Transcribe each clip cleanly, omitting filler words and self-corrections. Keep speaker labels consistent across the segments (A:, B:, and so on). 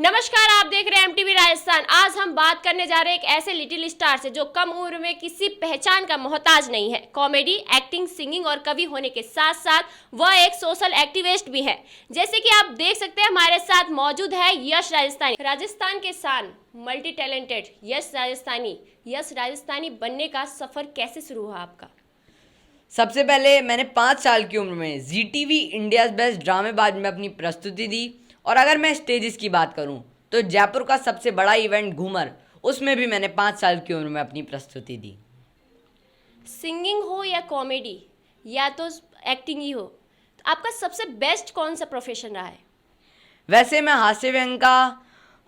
A: नमस्कार, आप देख रहे हैं एमटीवी राजस्थान। आज हम बात करने जा रहे हैं एक ऐसे लिटिल स्टार से जो कम उम्र में किसी पहचान का मोहताज नहीं है। कॉमेडी, एक्टिंग, सिंगिंग और कवि होने के साथ साथ वह एक सोशल एक्टिविस्ट भी है। जैसे कि आप देख सकते हैं हमारे साथ मौजूद है यश राजस्थानी, राजस्थान के शान, मल्टी टैलेंटेड यश राजस्थानी। यश राजस्थानी बनने का सफर कैसे शुरू हुआ आपका?
B: सबसे पहले मैंने 5 साल की उम्र में जी टीवी इंडियाज़ बेस्ट ड्रामेबाज में अपनी प्रस्तुति दी। और अगर मैं स्टेजेस की बात करूं तो जयपुर का सबसे बड़ा इवेंट घूमर, उसमें भी मैंने 5 साल की उम्र में अपनी प्रस्तुति दी।
A: सिंगिंग हो या कॉमेडी या तो एक्टिंग ही हो, तो आपका सबसे बेस्ट कौन सा प्रोफेशन रहा है?
B: वैसे मैं हास्य व्यंग का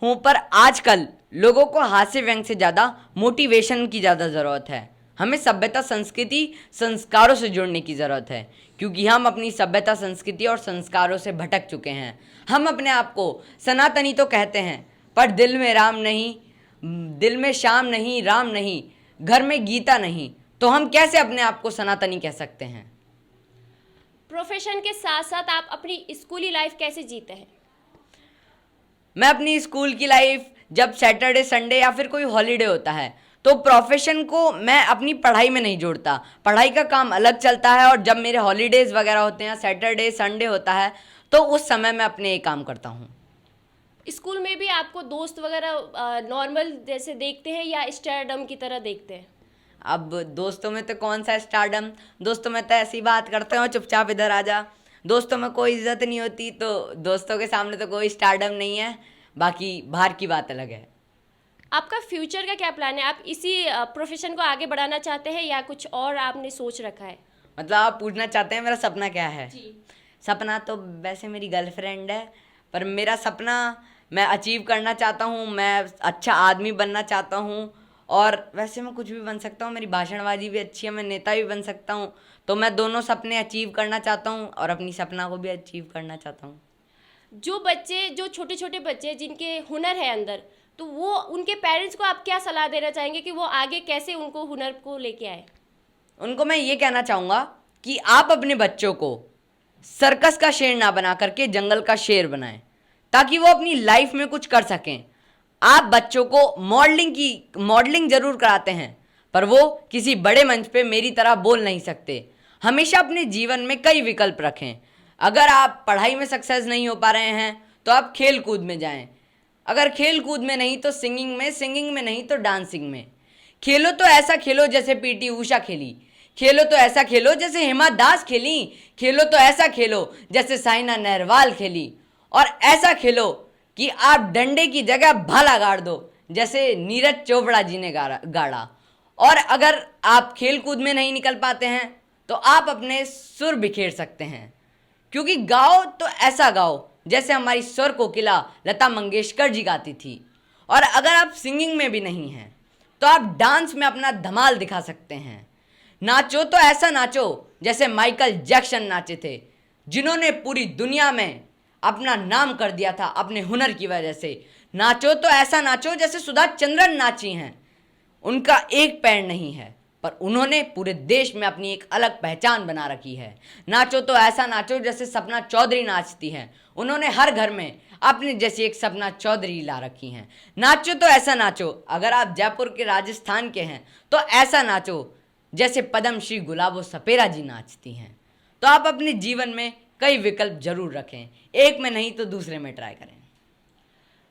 B: हूँ, पर आजकल लोगों को हास्य व्यंग से ज़्यादा मोटिवेशन की ज़्यादा ज़रूरत है। हमें सभ्यता, संस्कृति, संस्कारों से जुड़ने की ज़रूरत है, क्योंकि हम अपनी सभ्यता, संस्कृति और संस्कारों से भटक चुके हैं। हम अपने आप को सनातनी तो कहते हैं, पर दिल में राम नहीं, दिल में श्याम नहीं, राम नहीं, घर में गीता नहीं, तो हम कैसे अपने आप को सनातनी कह सकते हैं?
A: प्रोफेशन के साथ साथ आप अपनी स्कूली लाइफ कैसे जीते हैं?
B: मैं अपनी स्कूल की लाइफ, जब सैटरडे, संडे या फिर कोई हॉलीडे होता है, तो प्रोफेशन को मैं अपनी पढ़ाई में नहीं जोड़ता। पढ़ाई का काम अलग चलता है, और जब मेरे हॉलीडेज़ वगैरह होते हैं, सैटरडे, संडे होता है, तो उस समय मैं अपने ये काम करता हूँ।
A: स्कूल में भी आपको दोस्त वगैरह नॉर्मल जैसे देखते हैं या स्टारडम की तरह देखते हैं?
B: अब दोस्तों में तो कौन सा स्टारडम, दोस्तों में तो ऐसी बात करते हो चुपचाप इधर आ जा। दोस्तों में कोई इज्जत नहीं होती, तो दोस्तों के सामने तो कोई स्टारडम नहीं है। बाकी बाहर की बात अलग है।
A: आपका फ्यूचर का क्या प्लान है? आप इसी प्रोफेशन को आगे बढ़ाना चाहते हैं या कुछ और आपने सोच रखा है?
B: मतलब आप पूछना चाहते हैं मेरा सपना क्या है?
A: जी।
B: सपना तो वैसे मेरी गर्लफ्रेंड है, पर मेरा सपना मैं अचीव करना चाहता हूँ। मैं अच्छा आदमी बनना चाहता हूँ, और वैसे मैं कुछ भी बन सकता हूँ। मेरी भाषणबाजी भी अच्छी है, मैं नेता भी बन सकता हूँ। तो मैं दोनों सपने अचीव करना चाहता हूँ, और अपनी सपना को भी अचीव करना चाहता हूँ।
A: जो छोटे छोटे बच्चे जिनके हुनर है अंदर, तो वो उनके पेरेंट्स को आप क्या सलाह देना चाहेंगे कि वो आगे कैसे उनको हुनर को लेके आए?
B: उनको मैं ये कहना चाहूँगा कि आप अपने बच्चों को सर्कस का शेर ना बना करके जंगल का शेर बनाएं, ताकि वो अपनी लाइफ में कुछ कर सकें। आप बच्चों को मॉडलिंग जरूर कराते हैं, पर वो किसी बड़े मंच पे मेरी तरह बोल नहीं सकते। हमेशा अपने जीवन में कई विकल्प रखें। अगर आप पढ़ाई में सक्सेस नहीं हो पा रहे हैं, तो आप खेल कूद में जाएं। अगर खेल कूद में नहीं तो सिंगिंग में नहीं तो डांसिंग में। खेलो तो ऐसा खेलो जैसे पीटी उषा खेली, खेलो तो ऐसा खेलो जैसे हिमा दास खेली, खेलो तो ऐसा खेलो जैसे साइना नेहवाल खेली, और ऐसा खेलो कि आप डंडे की जगह भाला गाड़ दो जैसे नीरज चोपड़ा जी ने गाड़ा। और अगर आप खेल कूद में नहीं निकल पाते हैं, तो आप अपने सुर बिखेर सकते हैं, क्योंकि गाओ तो ऐसा गाओ जैसे हमारी स्वर कोकिला लता मंगेशकर जी गाती थी। और अगर आप सिंगिंग में भी नहीं हैं, तो आप डांस में अपना धमाल दिखा सकते हैं। नाचो तो ऐसा नाचो जैसे माइकल जैक्सन नाचे थे, जिन्होंने पूरी दुनिया में अपना नाम कर दिया था अपने हुनर की वजह से। नाचो तो ऐसा नाचो जैसे सुधा चंद्रन नाची हैं। उनका एक पैर नहीं है, पर उन्होंने पूरे देश में अपनी एक अलग पहचान बना रखी है। नाचो तो ऐसा नाचो जैसे सपना चौधरी नाचती हैं। उन्होंने हर घर में अपने जैसी एक सपना चौधरी ला रखी हैं। नाचो तो ऐसा नाचो, अगर आप जयपुर के, राजस्थान के हैं, तो ऐसा नाचो जैसे पद्मश्री गुलाबो सपेरा जी नाचती हैं। तो आप अपने जीवन में कई विकल्प जरूर रखें, एक में नहीं तो दूसरे में ट्राई करें।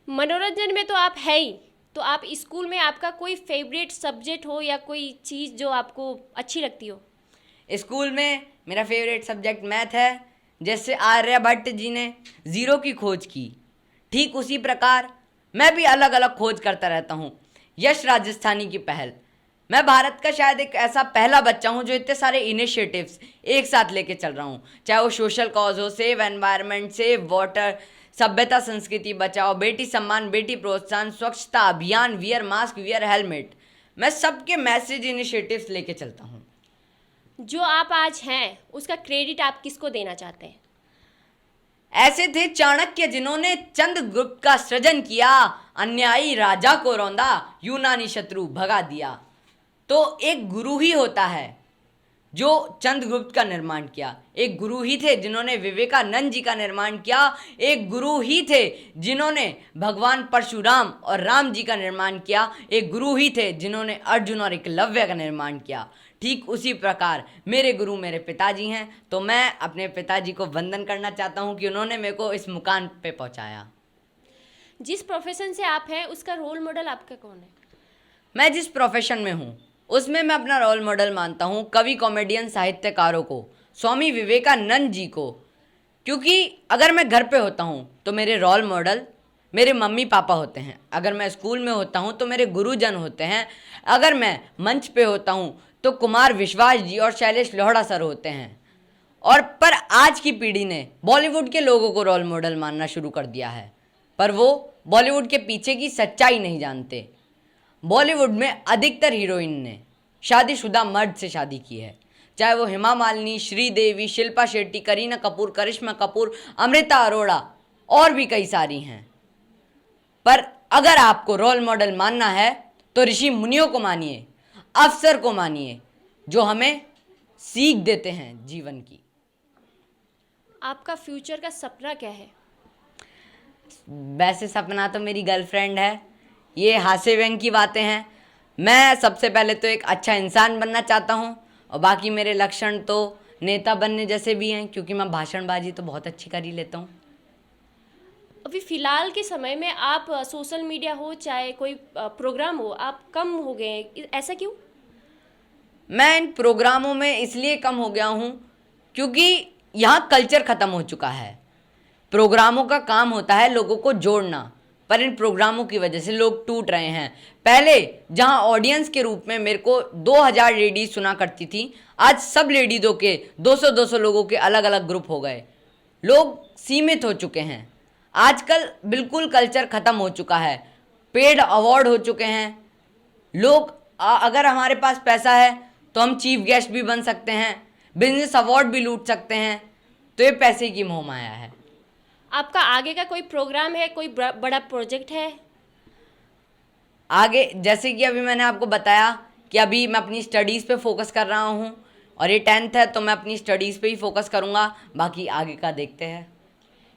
A: मनोरंजन में तो आप है ही, तो आप स्कूल में आपका कोई फेवरेट सब्जेक्ट हो या कोई चीज़ जो आपको अच्छी लगती हो?
B: स्कूल में मेरा फेवरेट सब्जेक्ट मैथ है। जैसे आर्यभट्ट जी ने ज़ीरो की खोज की, ठीक उसी प्रकार मैं भी अलग अलग खोज करता रहता हूँ। यश राजस्थानी की पहल, मैं भारत का शायद एक ऐसा पहला बच्चा हूँ जो इतने सारे इनिशिएटिव्स एक साथ लेके चल रहा हूँ, चाहे वो सोशल कॉज हो, सेव एनवायरनमेंट, सेव वाटर, सभ्यता संस्कृति बचाओ, बेटी सम्मान, बेटी प्रोत्साहन, स्वच्छता अभियान, वियर मास्क, वियर हेलमेट। मैं सबके मैसेज इनिशिएटिव्स लेके चलता हूँ।
A: जो आप आज हैं उसका क्रेडिट आप किसको देना चाहते हैं?
B: ऐसे थे चाणक्य जिन्होंने चंद्रगुप्त का सृजन किया, अन्यायी राजा को रौंदा, यूनानी शत्रु भगा दिया। तो एक गुरु ही होता है जो चंद्रगुप्त का निर्माण किया। एक गुरु ही थे जिन्होंने विवेकानंद जी का निर्माण किया। एक गुरु ही थे जिन्होंने भगवान परशुराम और राम जी का निर्माण किया। एक गुरु ही थे जिन्होंने अर्जुन और एकलव्य का निर्माण किया। ठीक उसी प्रकार मेरे गुरु मेरे पिताजी हैं, तो मैं अपने पिताजी को वंदन करना चाहता हूं कि उन्होंने मेरे को इस मुकाम पे पहुंचाया।
A: जिस प्रोफेशन से आप हैं उसका रोल मॉडल आपका कौन है?
B: मैं जिस प्रोफेशन में हूँ उसमें मैं अपना रोल मॉडल मानता हूँ कवि, कॉमेडियन, साहित्यकारों को, स्वामी विवेकानंद जी को। क्योंकि अगर मैं घर पे होता हूँ तो मेरे रोल मॉडल मेरे मम्मी पापा होते हैं। अगर मैं स्कूल में होता हूँ तो मेरे गुरुजन होते हैं। अगर मैं मंच पे होता हूँ तो कुमार विश्वास जी और शैलेश लोहड़ा सर होते हैं। और पर आज की पीढ़ी ने बॉलीवुड के लोगों को रोल मॉडल मानना शुरू कर दिया है, पर वो बॉलीवुड के पीछे की सच्चाई नहीं जानते। बॉलीवुड में अधिकतर हीरोइन ने शादीशुदा मर्द से शादी की है, चाहे वो हेमा मालिनी, श्रीदेवी, शिल्पा शेट्टी, करीना कपूर, करिश्मा कपूर, अमृता अरोड़ा और भी कई सारी हैं। पर अगर आपको रोल मॉडल मानना है तो ऋषि मुनियों को मानिए, अफसर को मानिए, जो हमें सीख देते हैं जीवन की।
A: आपका फ्यूचर का सपना क्या है?
B: वैसे सपना तो मेरी गर्लफ्रेंड है, ये हास्य व्यंग की बातें हैं। मैं सबसे पहले तो एक अच्छा इंसान बनना चाहता हूँ, और बाकी मेरे लक्षण तो नेता बनने जैसे भी हैं, क्योंकि मैं भाषणबाजी तो बहुत अच्छी कर ही लेता हूँ।
A: अभी फ़िलहाल के समय में आप सोशल मीडिया हो चाहे कोई प्रोग्राम हो, आप कम हो गए हैं, ऐसा क्यों?
B: मैं इन प्रोग्रामों में इसलिए कम हो गया हूँ क्योंकि यहाँ कल्चर ख़त्म हो चुका है। प्रोग्रामों का काम होता है लोगों को जोड़ना, पर इन प्रोग्रामों की वजह से लोग टूट रहे हैं। पहले जहां ऑडियंस के रूप में मेरे को 2000 लेडीज सुना करती थी, आज सब लेडीज़ों के 200-200 लोगों के अलग अलग ग्रुप हो गए। लोग सीमित हो चुके हैं। आजकल बिल्कुल कल्चर ख़त्म हो चुका है। पेड अवार्ड हो चुके हैं। लोग अगर हमारे पास पैसा है तो हम चीफ गेस्ट भी बन सकते हैं, बिजनेस अवार्ड भी लूट सकते हैं। तो ये पैसे की मोह माया है।
A: आपका आगे का कोई प्रोग्राम है, कोई बड़ा प्रोजेक्ट है?
B: आगे जैसे कि अभी मैंने आपको बताया कि अभी मैं अपनी स्टडीज़ पे फोकस कर रहा हूँ, और ये 10th है तो मैं अपनी स्टडीज़ पे ही फोकस करूँगा, बाकी आगे का देखते हैं।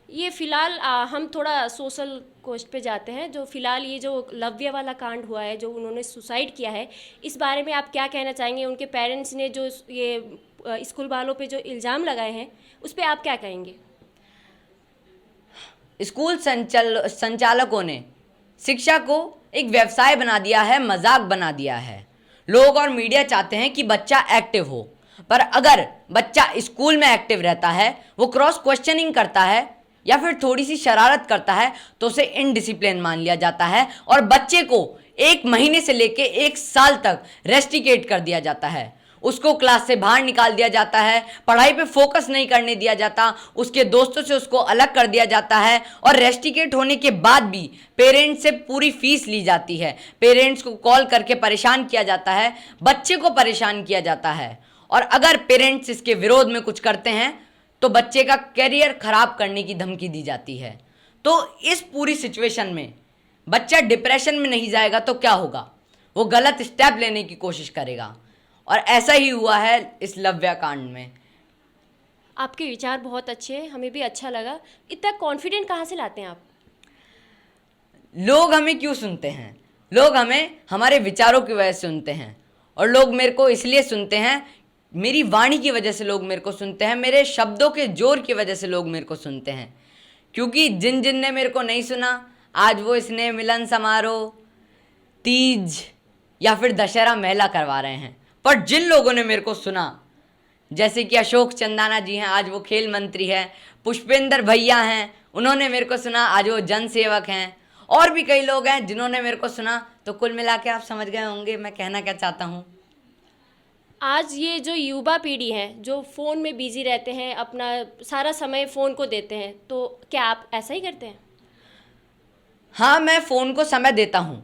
A: ये फ़िलहाल हम थोड़ा सोशल कोस्ट पे जाते हैं। जो फ़िलहाल ये जो लव्य वाला कांड हुआ है, जो उन्होंने सुसाइड किया है, इस बारे में आप क्या कहना चाहेंगे? उनके पेरेंट्स ने जो ये स्कूल वालों पे जो इल्ज़ाम लगाए हैं, उस पर आप क्या कहेंगे?
B: स्कूल संचालकों ने शिक्षा को एक व्यवसाय बना दिया है, मजाक बना दिया है। लोग और मीडिया चाहते हैं कि बच्चा एक्टिव हो, पर अगर बच्चा स्कूल में एक्टिव रहता है, वो क्रॉस क्वेश्चनिंग करता है या फिर थोड़ी सी शरारत करता है, तो उसे इनडिसिप्लिन मान लिया जाता है और बच्चे को 1 महीने से लेके 1 साल तक रेस्ट्रिकेट कर दिया जाता है। उसको क्लास से बाहर निकाल दिया जाता है, पढ़ाई पे फोकस नहीं करने दिया जाता, उसके दोस्तों से उसको अलग कर दिया जाता है, और रेस्ट्रिकेट होने के बाद भी पेरेंट्स से पूरी फीस ली जाती है। पेरेंट्स को कॉल करके परेशान किया जाता है, बच्चे को परेशान किया जाता है, और अगर पेरेंट्स इसके विरोध में कुछ करते हैं तो बच्चे का करियर खराब करने की धमकी दी जाती है। तो इस पूरी सिचुएशन में बच्चा डिप्रेशन में नहीं जाएगा तो क्या होगा? वो गलत स्टेप लेने की कोशिश करेगा, और ऐसा ही हुआ है इस लव्या कांड में।
A: आपके विचार बहुत अच्छे हैं, हमें भी अच्छा लगा। इतना कॉन्फिडेंट कहाँ से लाते हैं आप?
B: लोग हमें क्यों सुनते हैं? लोग हमें हमारे विचारों की वजह से सुनते हैं, और लोग मेरे को इसलिए सुनते हैं, मेरी वाणी की वजह से लोग मेरे को सुनते हैं, मेरे शब्दों के जोर की वजह से लोग मेरे को सुनते हैं। क्योंकि जिन जिन ने मेरे को नहीं सुना, आज वो स्नेह मिलन समारोह, तीज या फिर दशहरा मेला करवा रहे हैं। पर जिन लोगों ने मेरे को सुना, जैसे कि अशोक चंदाना जी हैं, आज वो खेल मंत्री हैं, पुष्पेंद्र भैया हैं, उन्होंने मेरे को सुना, आज वो जन सेवक हैं, और भी कई लोग हैं जिन्होंने मेरे को सुना। तो कुल मिला के आप समझ गए होंगे मैं कहना क्या चाहता हूँ।
A: आज ये जो युवा पीढ़ी है, जो फ़ोन में बिजी रहते हैं, अपना सारा समय फ़ोन को देते हैं, तो क्या आप ऐसा ही करते हैं?
B: हाँ, मैं फ़ोन को समय देता हूँ,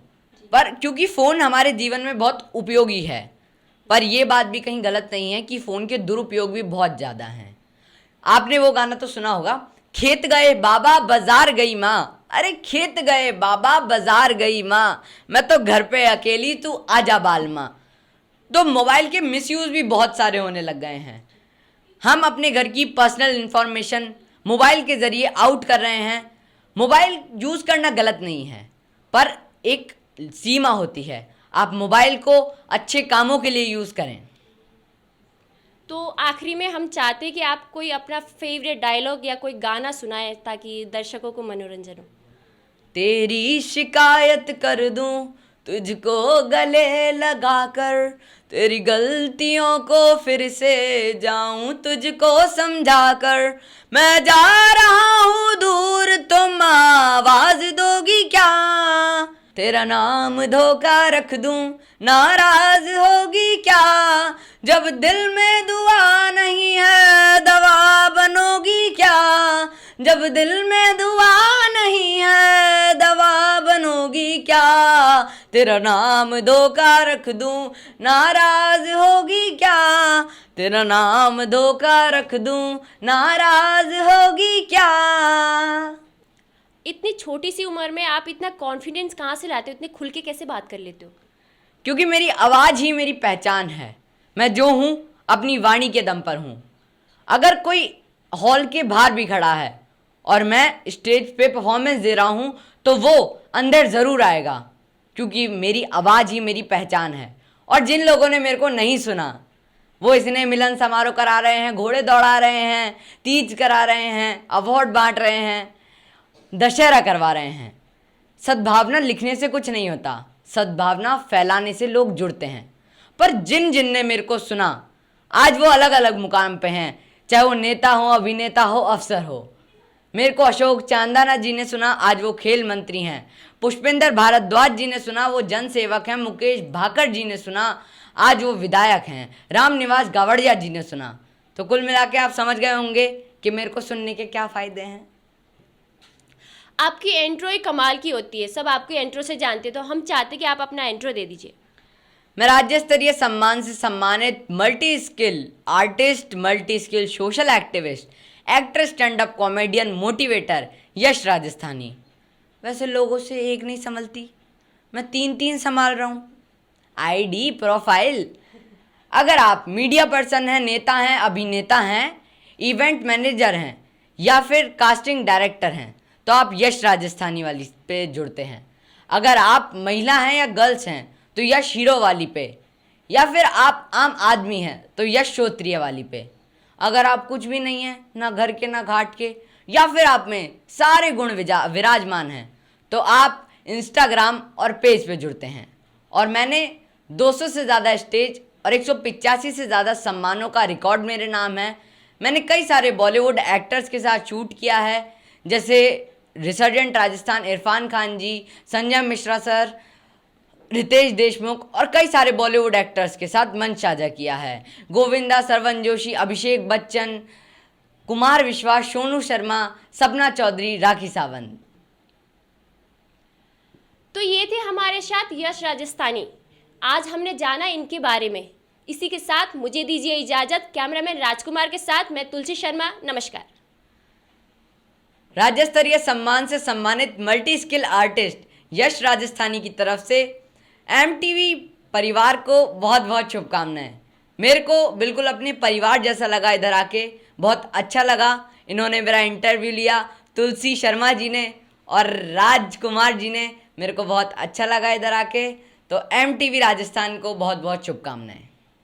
B: पर क्योंकि फ़ोन हमारे जीवन में बहुत उपयोगी है, पर यह बात भी कहीं गलत नहीं है कि फ़ोन के दुरुपयोग भी बहुत ज़्यादा हैं। आपने वो गाना तो सुना होगा, खेत गए बाबा बाजार गई माँ, अरे खेत गए बाबा बाजार गई माँ, मैं तो घर पे अकेली तू आजा बाल माँ। तो मोबाइल के मिसयूज भी बहुत सारे होने लग गए हैं। हम अपने घर की पर्सनल इंफॉर्मेशन मोबाइल के ज़रिए आउट कर रहे हैं। मोबाइल यूज़ करना गलत नहीं है, पर एक सीमा होती है। आप मोबाइल को अच्छे कामों के लिए यूज़ करें।
A: तो आखिरी में हम चाहते हैं कि आप कोई अपना फेवरेट डायलॉग या कोई गाना सुनाएं ताकि दर्शकों को मनोरंजन हो।
B: तेरी शिकायत कर दूं तुझको गले लगाकर, तेरी गलतियों को फिर से जाऊं तुझको समझाकर। मैं जा रहा हूँ दूर, तुम आवाज दोगी क्या? तेरा नाम धोखा रख दूं, नाराज होगी क्या? जब दिल में दुआ नहीं है, दवा बनोगी क्या? जब दिल में दुआ नहीं है, दवा बनोगी क्या? तेरा नाम धोखा रख दूं, नाराज होगी क्या? तेरा नाम धोखा रख दूं, नाराज होगी क्या?
A: इतनी छोटी सी उम्र में आप इतना कॉन्फिडेंस कहाँ से लाते हो, इतने खुल के कैसे बात कर लेते हो?
B: क्योंकि मेरी आवाज़ ही मेरी पहचान है। मैं जो हूँ अपनी वाणी के दम पर हूँ। अगर कोई हॉल के बाहर भी खड़ा है और मैं स्टेज पे परफॉर्मेंस दे रहा हूँ तो वो अंदर ज़रूर आएगा, क्योंकि मेरी आवाज़ ही मेरी पहचान है। और जिन लोगों ने मेरे को नहीं सुना वो इसने मिलन समारोह करा रहे हैं, घोड़े दौड़ा रहे हैं, तीज करा रहे हैं, अवार्ड बांट रहे हैं, दशहरा करवा रहे हैं। सद्भावना लिखने से कुछ नहीं होता, सद्भावना फैलाने से लोग जुड़ते हैं। पर जिन जिन ने मेरे को सुना आज वो अलग अलग मुकाम पे हैं, चाहे वो नेता हो, अभिनेता हो, अफसर हो। मेरे को अशोक चांदाना जी ने सुना, आज वो खेल मंत्री हैं। पुष्पेंद्र भारद्वाज जी ने सुना, वो जन सेवक हैं। मुकेश भाकर जी ने सुना, आज वो विधायक हैं। रामनिवास गावड़िया जी ने सुना। तो कुल मिला के आप समझ गए होंगे कि मेरे को सुनने के क्या फ़ायदे हैं।
A: आपकी एंट्रो ही कमाल की होती है, सब आपकी एंट्रो से जानते हैं, तो हम चाहते हैं कि आप अपना एंट्रो दे दीजिए।
B: मैं राज्य स्तरीय सम्मान से सम्मानित multi skill artist, multi skill social activist, actor, stand up comedian, motivator Yash Rajasthani. वैसे लोगों से एक नहीं संभलती, मैं 3 संभाल रहा हूँ। ID, profile. अगर आप मीडिया पर्सन हैं, नेता हैं, अभिनेता हैं, इवेंट मैनेजर हैं या फिर कास्टिंग डायरेक्टर हैं तो आप यश राजस्थानी वाली पे जुड़ते हैं। अगर आप महिला हैं या गर्ल्स हैं तो यश हीरो वाली पे, या फिर आप आम आदमी हैं तो यश श्रोत्रिय वाली पे। अगर आप कुछ भी नहीं हैं, ना घर के ना घाट के, या फिर आप में सारे गुण विराजमान हैं तो आप इंस्टाग्राम और पेज पे जुड़ते हैं। और मैंने 200 से ज़्यादा स्टेज और 185 से ज़्यादा सम्मानों का रिकॉर्ड मेरे नाम है। मैंने कई सारे बॉलीवुड एक्टर्स के साथ शूट किया है, जैसे रिसर्जेंट राजस्थान इरफान खान जी, संजय मिश्रा सर, रितेश देशमुख और कई सारे बॉलीवुड एक्टर्स के साथ मंच साझा किया है। गोविंदा, सरवन जोशी, अभिषेक बच्चन, कुमार विश्वास, सोनू शर्मा, सपना चौधरी, राखी सावंत।
A: तो ये थे हमारे साथ यश राजस्थानी। आज हमने जाना इनके बारे में। इसी के साथ मुझे दीजिए इजाजत। कैमरामैन राजकुमार के साथ मैं तुलसी शर्मा, नमस्कार।
B: राज्य स्तरीय सम्मान से सम्मानित मल्टी स्किल आर्टिस्ट यश राजस्थानी की तरफ से एमटीवी परिवार को बहुत बहुत शुभकामनाएं। मेरे को बिल्कुल अपने परिवार जैसा लगा इधर आके, बहुत अच्छा लगा। इन्होंने मेरा इंटरव्यू लिया, तुलसी शर्मा जी ने और राजकुमार जी ने, मेरे को बहुत अच्छा लगा इधर आके। तो एमटीवी राजस्थान को बहुत बहुत शुभकामनाएं।